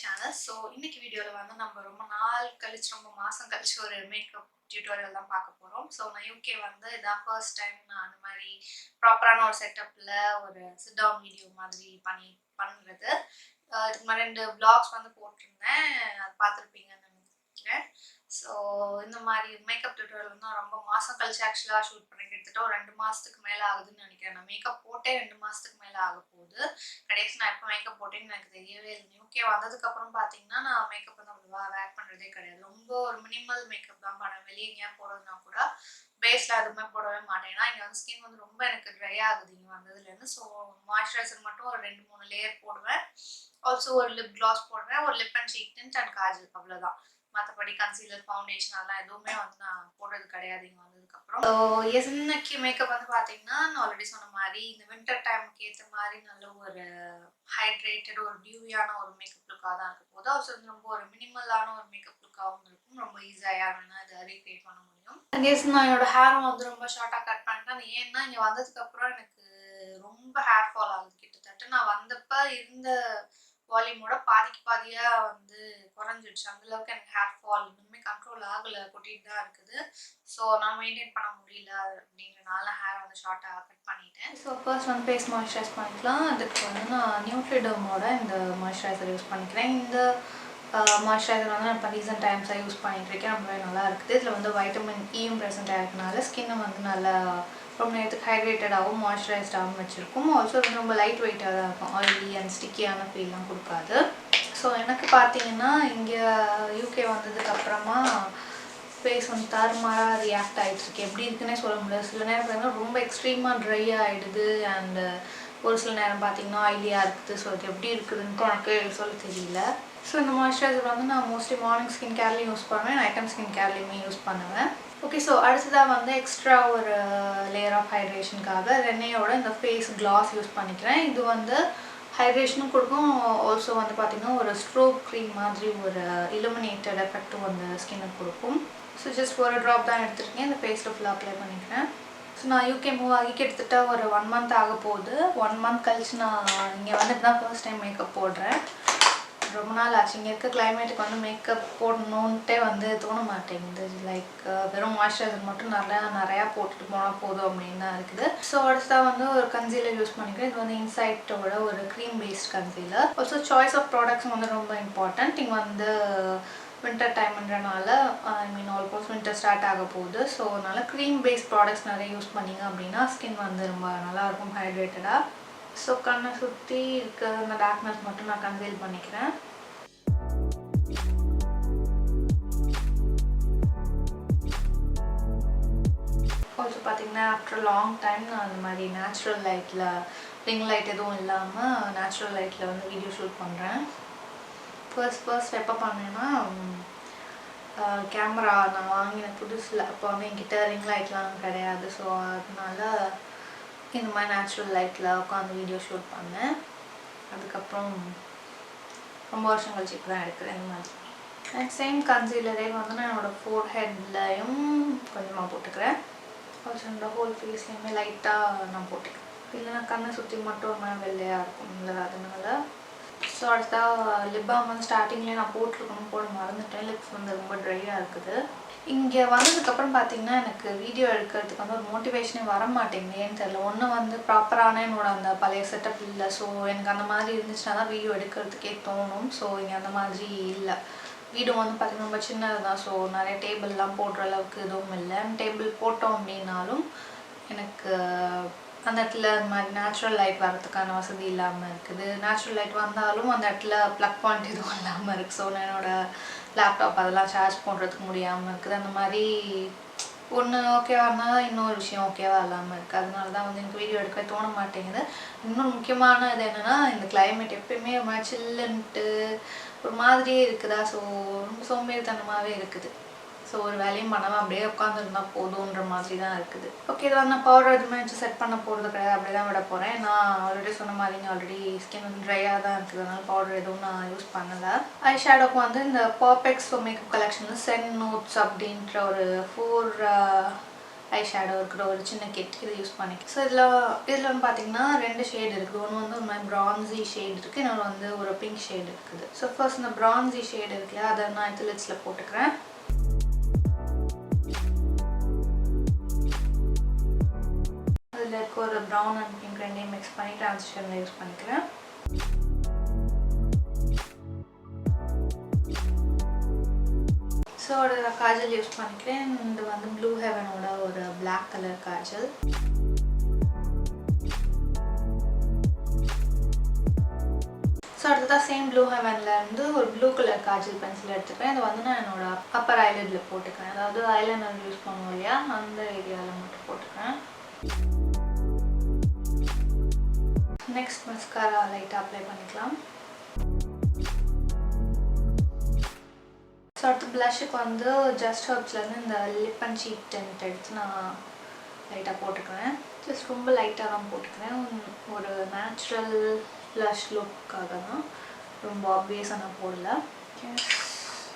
channel. So இன்னைக்கு வீடியோல வந்து நம்ம ரொம்ப நாள் கழிச்சு ரொம்ப மாசம் கழிச்சு ஒரு மேக்கப் டியூட்டோரியல் தான் பார்க்க போறோம். ஸோ நான் யூகே வந்து இதான் ஃபர்ஸ்ட் டைம் நான் அந்த மாதிரி ப்ராப்பரான ஒரு செட்டப்ல ஒரு சிட் டவுன் வீடியோ மாதிரி பண்ணுறது. இதுக்கு மாதிரி 2 vlogs வந்து போட்டிருந்தேன், அது பார்த்துருப்பீங்கன்னு நினைக்கிறேன். ஸோ இந்த மாதிரி மேக்கப் டியூட்டோரியல் வந்து ரொம்ப மாதம் கழிச்சு ஆக்சுவலாக ஷூட் பண்ணி கிட்டத்தட்ட ஒரு 2 மாதத்துக்கு மேலே ஆகுதுன்னு நினைக்கிறேன். நான் மேக்கப் போட்டே 2 மாதத்துக்கு மேலே ஆக போகுது. கடைசி நான் எப்போ மேக்கப் போட்டேன்னு எனக்கு தெரியவே இல்லை. யூகே வந்ததுக்கப்புறம் பார்த்தீங்கன்னா நான் மேக்கப் வந்து அவ்வளோவா வேர் பண்ணுறதே கிடையாது. ரொம்ப ஒரு மினிமல் மேக்கப் தான் பண்ணுவேன். வெளியே எங்கேயா போகிறதுனா கூட பேஸில் எதுவுமே போடவே மாட்டேன். ஏன்னா இங்கே வந்து ஸ்கின் வந்து ரொம்ப எனக்கு ட்ரை ஆகுது இங்கே வந்ததுலேருந்து. ஸோ மாய்ஸ்சரைசர் மட்டும் ஒரு 2-3 லேயர் போடுவேன். ஆல்சோ ஒரு லிப் கிளாஸ் போடுவேன், ஒரு lip and cheek tint and kajal, அவ்வளோதான். மற்றபடி கன்சீலர், ஃபவுண்டேஷன் அதெல்லாம் எதுவுமே வந்து நான் போடுறது கிடையாது இங்கே வந்ததுக்கப்புறம். ஸோ இன்னைக்கு மேக்கப் வந்து பார்த்தீங்கன்னா நான் ஆல்ரெடி சொன்ன மாதிரி இந்த வின்டர் டைமுக்கு ஏற்ற மாதிரி நல்ல ஒரு ஹைட்ரேட்டட் ஒரு டியூவியான ஒரு மேக்கப் லுக்காக தான் இருக்க போது. ஆல்சோ வந்து ரொம்ப ஒரு மினிமலான ஒரு மேக்கப் லுக்காகவும் இருக்கும். ரொம்ப ஈஸியாக யாருன்னா இதை ரீக்ரியேட் பண்ண முடியும். நான் என்னோட ஹேரும் வந்து ரொம்ப ஷார்ட்டாக கட் பண்ணிட்டேன். ஏன்னா இங்கே வந்ததுக்கப்புறம் எனக்கு ரொம்ப ஹேர் ஃபால் ஆகுது. கிட்டத்தட்ட நான் வந்தப்போ இருந்த வால்யூமோட பாதிக்கு பாதியாக வந்து குறைஞ்சிடுச்சு. அந்தளவுக்கு எனக்கு ஹேர் ஃபால் இன்னுமே கண்ட்ரோல் ஆகலை, கொட்டிட்டு தான் இருக்குது. ஸோ நான் மெயின்டைன் பண்ண முடியல அப்படிங்கிறனால ஹேர் வந்து ஷார்ட்டாக கட் பண்ணிட்டேன். ஸோ ஃபர்ஸ்ட் வந்து ஃபேஸ் மாய்ஸ்சரைஸ் பண்ணிக்கலாம். அதுக்கு வந்து நான் நியூட்ரிடர்மோட இந்த மாய்ஸ்சரைசர் யூஸ் பண்ணிக்கிறேன். இந்த மாய்ஸ்சரைசர் வந்து நான் இப்போ ரீசன்ட் டைம்ஸாக யூஸ் பண்ணிகிட்ருக்கேன். ரொம்பவே நல்லா இருக்குது. இதில் வந்து வைட்டமின் ஈயும் ப்ரெசென்ட் ஆகிருக்கனால ஸ்கின்னை வந்து நல்லா ரொம்ப நேரத்துக்கு ஹைட்ரேட்டடாகவும் மாய்ஸ்சரைஸ்டாகவும் வச்சுருக்கும். ஆல்சோ வந்து ரொம்ப லைட் வெயிட்டாக தான் இருக்கும். ஆயிலி அண்ட் ஸ்டிக்கியான ஃபீல்லாம் கொடுக்காது. ஸோ எனக்கு பார்த்தீங்கன்னா இங்கே யூகே வந்ததுக்கப்புறமா ஃபேஸ் வந்து தாறுமாறாக ரியாக்ட் ஆகிட்டுருக்கு. எப்படி இருக்குன்னே சொல்ல முடியாது. சில நேரம் பார்த்தீங்கன்னா ரொம்ப எக்ஸ்ட்ரீமாக ட்ரை ஆகிடுது அண்டு ஒரு சில நேரம் பார்த்தீங்கன்னா ஆயிலியாக இருக்குது. ஸோ அது எப்படி இருக்குதுன்ட்டு எனக்கு சொல்ல தெரியல. ஸோ இந்த மாய்ஸ்சரைசர் வந்து நான் மோஸ்ட்லி மார்னிங் ஸ்கின் கேர்லேயும் யூஸ் பண்ணுவேன், நைட் டைம் ஸ்கின் கேர்லேயுமே யூஸ் பண்ணுவேன். ஓகே, ஸோ அடுத்ததாக வந்து எக்ஸ்ட்ரா ஒரு லேயர் ஆஃப் ஹைட்ரேஷனுக்காக ரெனையோட இந்த ஃபேஸ் கிளாஸ் யூஸ் பண்ணிக்கிறேன். இது வந்து ஹைட்ரேஷனும் கொடுக்கும். ஆல்சோ வந்து பார்த்திங்கன்னா ஒரு ஸ்ட்ரோக் க்ரீம் மாதிரி ஒரு இலுமினேட்டட் எஃபெக்டும் அந்த ஸ்கின்னுக்கு கொடுக்கும். ஸோ ஜஸ்ட் ஒரு ட்ராப் தான் எடுத்துருக்கேன். இந்த ஃபேஸில் ஃபுல்லாக அப்ளை பண்ணிக்கிறேன். ஸோ நான் யூகே மூவ் ஆகி கிட்டத்தட்ட ஒரு 1 மந்த் ஆக போகுது. 1 மந்த் கழிச்சு நான் இங்கே வந்துட்டு தான் ஃபர்ஸ்ட் டைம் மேக்கப் போடுறேன். ரொம்ப நாள் ஆச்சு. இங்கே இருக்க கிளைமேட்டுக்கு வந்து மேக்கப் போடணுன்ட்டே வந்து தோண மாட்டேங்குது. லைக் வெறும் மாய்ஸ்சரைசர் மட்டும் நிறையா போட்டுட்டு போனால் போதும் அப்படின்னு தான் இருக்குது. ஸோ அடுத்ததாக வந்து ஒரு கன்சீலர் யூஸ் பண்ணிக்கிறேன். இது வந்து இன்சைட்டோட ஒரு cream based concealer. Also choice of products வந்து ரொம்ப இம்பார்ட்டன்ட். இங்கே வந்து வின்டர் டைம்ன்றனால ஆல்மோஸ்ட் வின்டர் ஸ்டார்ட் ஆக போகுது. ஸோ அதனால் க்ரீம் பேஸ்ட் ப்ராடக்ட்ஸ் நிறைய யூஸ் பண்ணிங்க அப்படின்னா ஸ்கின் வந்து ரொம்ப நல்லாயிருக்கும் ஹைட்ரேட்டடாக. ஸோ கண்ணை சுற்றி இருக்க அந்த டார்க்னஸ் மட்டும் நான் கன்சீல் பண்ணிக்கிறேன். ஆல்சோ பார்த்தீங்கன்னா ஆஃப்டர் லாங் டைம் நான் அந்த மாதிரி நேச்சுரல் லைட்டில் ரிங் லைட் எதுவும் இல்லாமல் நேச்சுரல் லைட்டில் வந்து வீடியோ ஷூட் பண்ணுறேன். ஃபர்ஸ்ட் எப்போ பண்ணேன்னா கேமரா நான் வாங்கின புதுசில் அப்போ வந்து என்கிட்ட ரிங் லைட்லாம் கிடையாது. ஸோ அதனால இந்த மாதிரி நேச்சுரல் லைட்டில் உட்காந்து வீடியோ ஷூட் பண்ணேன். அதுக்கப்புறம் ரொம்ப வருஷம் கழிச்சு இப்போ தான் எடுக்கிறேன் இந்த மாதிரி. அண்ட் சேம் கன்சீலரே வந்து நான் என்னோடய ஃபோர் ஹெட்லையும் கொஞ்சமாக போட்டுக்கிறேன். ஆல்சோ இந்த ஹோல் ஃபேஸ்லேயுமே லைட்டாக நான் போட்டுக்கிறேன். இல்லைன்னா கண்ணை சுற்றி மட்டும் ஒரு மாதிரி வெள்ளையாக இருக்கும் இல்லை, அதனால. ஸோ அடுத்தா லிப் பாம் வந்து ஸ்டார்டிங்லேயே நான் போட்டிருக்கணும், போட மறந்துட்டேன். லிப்ஸ் வந்து ரொம்ப ட்ரையாக இருக்குது. இங்கே வந்ததுக்கப்புறம் பார்த்தீங்கன்னா எனக்கு வீடியோ எடுக்கிறதுக்கு வந்து ஒரு மோட்டிவேஷனே வர மாட்டேங்குது. ஏன்னு தெரியல. ஒன்று வந்து ப்ராப்பரான என்னோட அந்த பழைய செட்டப் இல்லை. ஸோ எனக்கு அந்த மாதிரி இருந்துச்சுன்னா தான் வீடியோ எடுக்கிறதுக்கே தோணும். ஸோ இங்கே அந்த மாதிரி இல்லை. வீடு வந்து பார்த்திங்கன்னா ரொம்ப சின்னது தான். ஸோ நிறைய டேபிள்லாம் போடுற அளவுக்கு எதுவும் இல்லை. டேபிள் போட்டோம் அப்படின்னாலும் எனக்கு அந்த இடத்துல அந்த மாதிரி நேச்சுரல் லைட் வரதுக்கான வசதி இல்லாமல் இருக்குது. நேச்சுரல் லைட் வந்தாலும் அந்த இடத்துல ப்ளக் பாயிண்ட் எதுவும் இல்லாமல் இருக்குது. ஸோ நான் என்னோடய லேப்டாப் அதெல்லாம் சார்ஜ் பண்ணுறதுக்கு முடியாமல் இருக்குது. அந்த மாதிரி ஒன்று ஓகேவா இருந்தால் இன்னொரு விஷயம் ஓகேவா இல்லாமல் இருக்குது. அதனால தான் வந்து எனக்கு வீடியோ எடுக்க தோண மாட்டேங்குது. இன்னொரு முக்கியமான இது என்னென்னா இந்த கிளைமேட் எப்பயுமே ஒரு மாதிரி சில்லுன்ட்டு ஒரு மாதிரியே இருக்குதா. ஸோ ரொம்ப சோம்பேறித்தனமாகவே இருக்குது. ஸோ ஒரு வேலையும் பண்ணாமல் அப்படியே உட்காந்துருந்தா போதுன்ற மாதிரி தான் இருக்குது. ஓகே, இது வந்து நான் பவுடர் எதுவுமே வச்சு செட் பண்ண போகிறது கிடையாது, அப்படி தான் விட போகிறேன். நான் ஆல்ரெடி சொன்ன மாதிரி ஆல்ரெடி ஸ்கின் வந்து ட்ரையாக தான் இருக்குது. அதனால பவுடர் எதுவும் நான் யூஸ் பண்ணலை. ஐ ஷேடோக்கு வந்து இந்த பர்ஃபெக்ட் மேக்கப் கலெக்ஷனில் சென் நோட்ஸ் அப்படின்ற ஒரு 4 ஐ ஷேடோ இருக்கிற ஒரு சின்ன கிட் இது யூஸ் பண்ணிக்கிறேன். ஸோ இதில் வந்து பார்த்தீங்கன்னா 2 ஷேட் இருக்குது. ஒன்று வந்து ஒரு மாதிரி ப்ரான்ஸி ஷேட் இருக்குது, இன்னொன்று வந்து ஒரு பிங்க் ஷேட் இருக்குது. ஸோ ஃபர்ஸ்ட் இந்த ப்ரான்ஸி ஷேட் இருக்குல்ல, அதை நான் இது லிட்ஸில் போட்டுக்கிறேன். அதில் இருக்க ஒரு ப்ரௌன் அண்ட் பிங்க் ரெண்டையும் மிக்ஸ் பண்ணி ட்ரான்சிஷனில் யூஸ் பண்ணிக்கிறேன். ஸோ அதோட காஜல் யூஸ் பண்ணிக்கிறேன். இது வந்து ப்ளூ ஹெவனோட ஒரு பிளாக் கலர் காஜல். ஸோ அடுத்ததாக சேம் ப்ளூ ஹெவன்லேருந்து ஒரு ப்ளூ கலர் காஜல் பென்சில் எடுத்துக்கிறேன். இதை வந்து நான் என்னோட அப்பர் ஐலிடில் போட்டுக்கிறேன். அதாவது ஐலைனர் யூஸ் பண்ணுவோம் இல்லையா, அந்த ஏரியாவில் மட்டும் போட்டுக்கிறேன். நெக்ஸ்ட் மஸ்காரா லைட்டாக அப்ளை பண்ணிக்கலாம். ஸோ அடுத்து ப்ளஷுக்கு வந்து ஜஸ்ட் ஹர்ப்ஸ்லேருந்து இந்த லிப் அண்ட் சீக் டென்ட் எடுத்து நான் லைட்டாக போட்டுக்கிறேன். ஜஸ்ட் ரொம்ப லைட்டாக தான் போட்டுக்கிறேன். ஒரு நேச்சுரல் ப்ளஷ் லுக்காக தான், ரொம்ப ஆப்வியஸாக நான் போடல.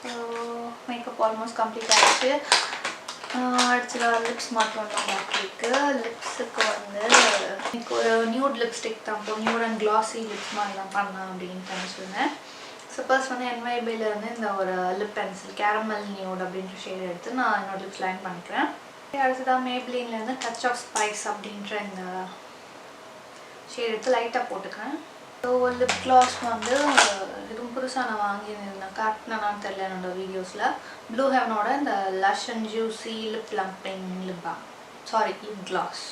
ஸோ மேக்கப் ஆல்மோஸ்ட் கம்ப்ளீட் ஆகிடுச்சு. அடுத்ததாக லிப்ஸ் மட்டும் தான் பாக்கி இருக்குது. லிப்ஸுக்கு வந்து எனக்கு ஒரு நியூட் லிப்ஸ்டிக் தான், இப்போ நியூட் அண்ட் கிளாஸி லிப்ஸ் மாதிரி தான் பண்ணலாம் அப்படின்ட்டு நினச்சிருந்தேன். சப்போஸ் வந்து என்வைபிலேருந்து இந்த ஒரு லிப் பென்சில் கேரமல் நியூட் அப்படின்ற ஷேட் எடுத்து நான் என்னோட லிப்ஸ் லைன் பண்ணிக்கிறேன். அடுத்ததாக மேப்ளின்லேருந்து டச் ஆஃப் ஸ்பைஸ் அப்படின்ற இந்த ஷேட் எடுத்து லைட்டாக போட்டுக்கிறேன். ஸோ லிப் கிளாஸ் வந்து இதுவும் புதுசாக நான் வாங்கியிருந்தேன், காட்டினான்னு தெரியல என்னோடய வீடியோஸில். ப்ளூ ஹெவனோட இந்த lush and juicy lip plumbing lip balm, sorry lip gloss.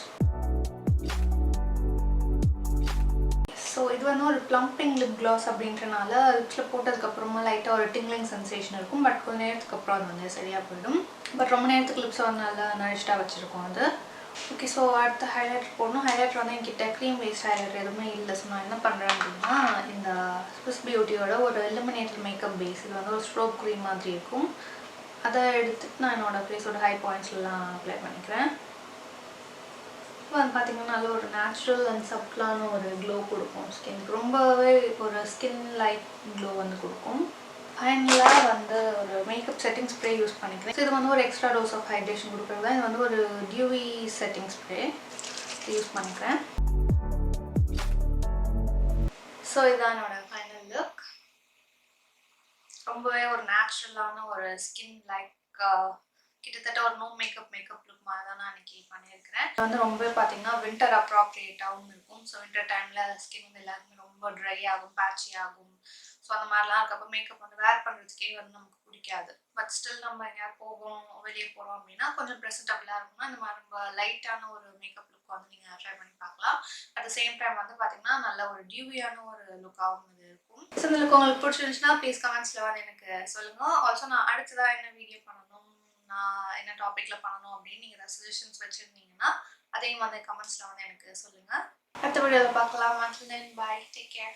So இது வந்து ஒரு ப்ளம்பிங் லிப் கிளாஸ் அப்படின்றனால லிப்ஸில் போட்டதுக்கப்புறமா லைட்டாக ஒரு டிங்லிங் சென்சேஷன் இருக்கும். பட் கொஞ்சம் நேரத்துக்கு அப்புறம் அது வந்து சரியாக போயிடும். பட் ரொம்ப நேரத்துக்கு லிப்ஸை வந்து நல்லா நரிஷ்டாக வச்சுருக்கோம் அது. ஓகே, ஸோ அடுத்து ஹைலைட்டர் போடணும். ஹைலைட்டர் வந்து என்கிட்ட க்ரீம் பேஸ்ட் ஹைலைட்டர் எதுவுமே இல்லை. ஸோ நான் என்ன பண்ணுறேன் அப்படின்னா, இந்த ஸ்விஸ் பியூட்டியோட ஒரு எலிமினேட்டர் மேக்கப் பேஸ், இது வந்து ஒரு ஸ்ட்ரோக் க்ரீம் மாதிரி இருக்கும். அதை எடுத்துகிட்டு நான் என்னோடய ஃபேஸோட ஹை பாயிண்ட்ஸ்லாம் அப்ளை பண்ணிக்கிறேன். இப்போ வந்து பார்த்திங்கன்னா நல்ல ஒரு நேச்சுரல் அண்ட் சப்லான ஒரு க்ளோ கொடுக்கும் ஸ்கின்க்கு. ரொம்பவே ஒரு ஸ்கின் லைட் க்ளோ வந்து கொடுக்கும். ஃபைனலாக வந்து ஒரு மேக்கப் செட்டிங் ஸ்ப்ரே யூஸ் பண்ணிக்கிறேன். ஸோ இது வந்து ஒரு எக்ஸ்ட்ரா டோஸ் ஆஃப் ஹைட்ரேஷன் கொடுக்குறது தான். இது வந்து ஒரு டியூவி செட்டிங் ஸ்ப்ரே யூஸ் பண்ணிக்கிறேன். ஸோ இதுதான் என்னோட ஃபைனல் லுக். ரொம்பவே ஒரு நேச்சுரலான ஒரு ஸ்கின் லைக் கிட்டத்தட்ட ஒரு நோ மேக்கப் லுக் மாதிரி தான் நான் இன்னைக்கு பண்ணியிருக்கிறேன். இது வந்து ரொம்பவே பார்த்தீங்கன்னா வின்டர் அப்ராப்ரியேட்டாகவும் இருக்கும். ஸோ வின்டர் டைமில் ஸ்கின் வந்து எல்லாருக்குமே ரொம்ப ட்ரை ஆகும், பேட்சி ஆகும். ஸோ அந்த மாதிரிலாம் இருக்கப்போ மேக்கப் வந்து வேர் பண்ணுறதுக்கே வந்து நமக்கு பிடிக்காது. பட் ஸ்டில் நம்ம எங்கேயாவது போகிறோம், வெளியே போகிறோம் அப்படின்னா கொஞ்சம் ப்ரெசன்டபுளாக இருக்கும்னா இந்த மாதிரி ரொம்ப லைட்டான ஒரு மேக்கப் லுக் வந்து நீங்கள் ட்ரை பண்ணி பார்க்கலாம். அட் த சேம் டைம் வந்து பார்த்தீங்கன்னா நல்ல ஒரு டியூவியான ஒரு லுக்காகவும் இது இருக்கும். ஸோ இந்த லுக் உங்களுக்கு பிடிச்சிருந்துச்சுன்னா ப்ளீஸ் கமெண்ட்ஸில் வந்து எனக்கு சொல்லுங்கள். ஆல்சோ நான் அடுத்ததாக என்ன வீடியோ பண்ணணும், நான் என்ன டாப்பிக்கில் பண்ணணும் அப்படின்னு நீங்கள் ஏதாவது சஜஷன்ஸ் வச்சுருந்தீங்கன்னா அதையும் வந்து கமெண்ட்ஸில் வந்து எனக்கு சொல்லுங்கள். அடுத்த வீடியோவில் பார்க்கலாம். until then, bye, take care.